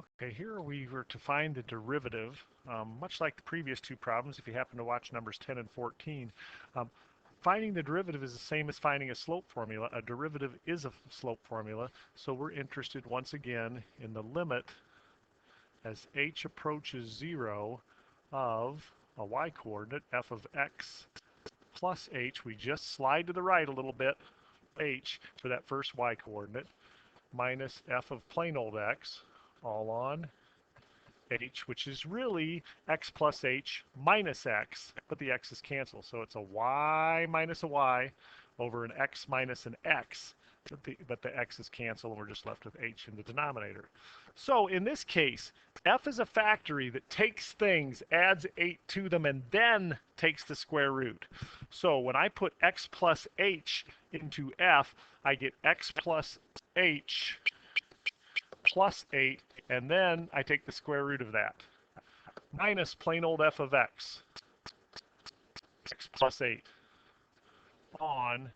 Okay, here we were to find the derivative, much like the previous two problems, if you happen to watch numbers 10 and 14. Um, finding the derivative is the same as finding a slope formula. A derivative is a slope formula, so we're interested once again in the limit as h approaches 0 of a y-coordinate, f of x plus h. We just slide to the right a little bit, h, for that first y-coordinate, minus f of plain old x, all on h, which is really x plus h minus x, but the x's cancel. So it's a y minus a y over an x minus an x, but the x's cancel, and we're just left with h in the denominator. So in this case, f is a factory that takes things, adds 8 to them, and then takes the square root. So when I put x plus h into f, I get x plus h plus 8, and then I take the square root of that, minus plain old f of x, x plus 8, on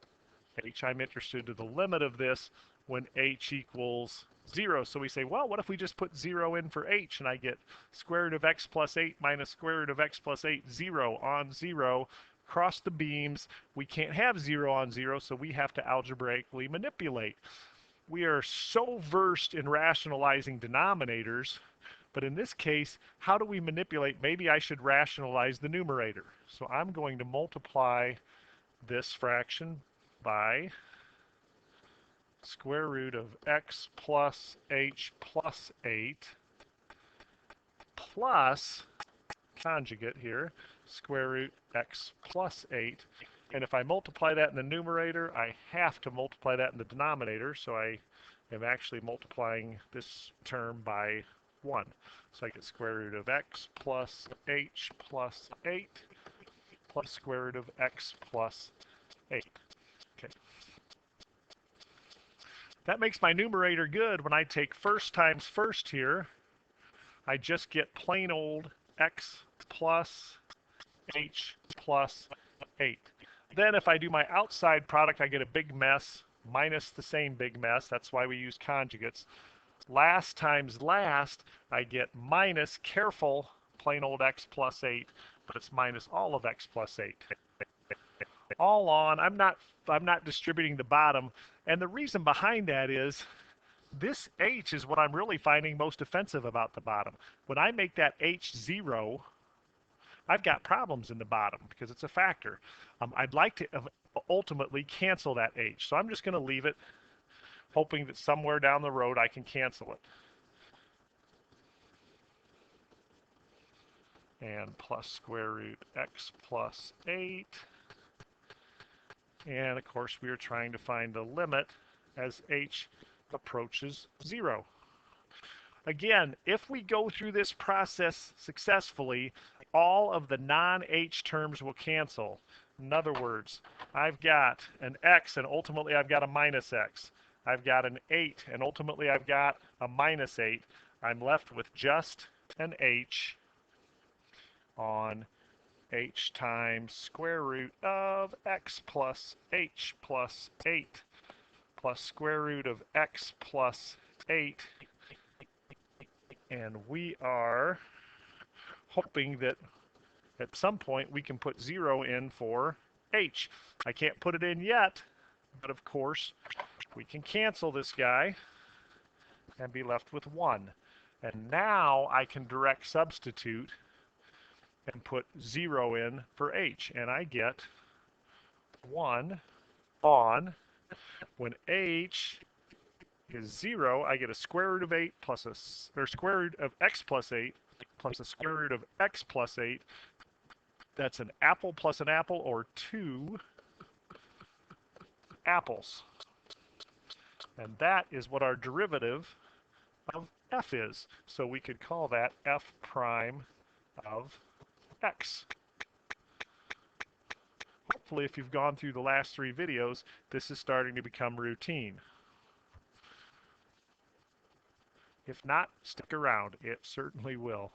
h. I'm interested in the limit of this when h equals 0. So we say, well, what if we just put 0 in for h, and I get square root of x plus 8 minus square root of x plus 8, 0 on 0. Cross the beams. We can't have 0 on 0, so we have to algebraically manipulate. We are so versed in rationalizing denominators, but in this case, how do we manipulate? Maybe I should rationalize the numerator. So I'm going to multiply this fraction by square root of x plus h plus 8 plus conjugate here, square root x plus 8. And if I multiply that in the numerator, I have to multiply that in the denominator, so I am actually multiplying this term by 1. So I get square root of x plus h plus 8 plus square root of x plus 8. Okay. That makes my numerator good. When I take first times first here, I just get plain old x plus h plus 8. Then if I do my outside product, I get a big mess minus the same big mess. That's why we use conjugates. Last times last, I get minus, careful, plain old x plus 8, but it's minus all of x plus 8. All on, I'm not distributing the bottom, and the reason behind that is this h is what I'm really finding most offensive about the bottom. When I make that h 0, I've got problems in the bottom because it's a factor. I'd like to ultimately cancel that h, so I'm just going to leave it, hoping that somewhere down the road I can cancel it. And plus square root x plus 8. And of course we are trying to find the limit as h approaches 0. Again, if we go through this process successfully, all of the non-h terms will cancel. In other words, I've got an x and ultimately I've got a minus x. I've got an 8 and ultimately I've got a minus 8. I'm left with just an h on h times square root of x plus h plus 8 plus square root of x plus 8. And we are hoping that at some point we can put 0 in for h. I can't put it in yet, but of course we can cancel this guy and be left with 1. And now I can direct substitute and put 0 in for h, and I get 1 on, when h is 0, I get a square root of 8 plus or square root of x plus 8 plus a square root of x plus 8. That's an apple plus an apple, or 2 apples. And that is what our derivative of f is. So we could call that f prime of x. Hopefully, if you've gone through the last 3 videos, this is starting to become routine. If not, stick around. It certainly will.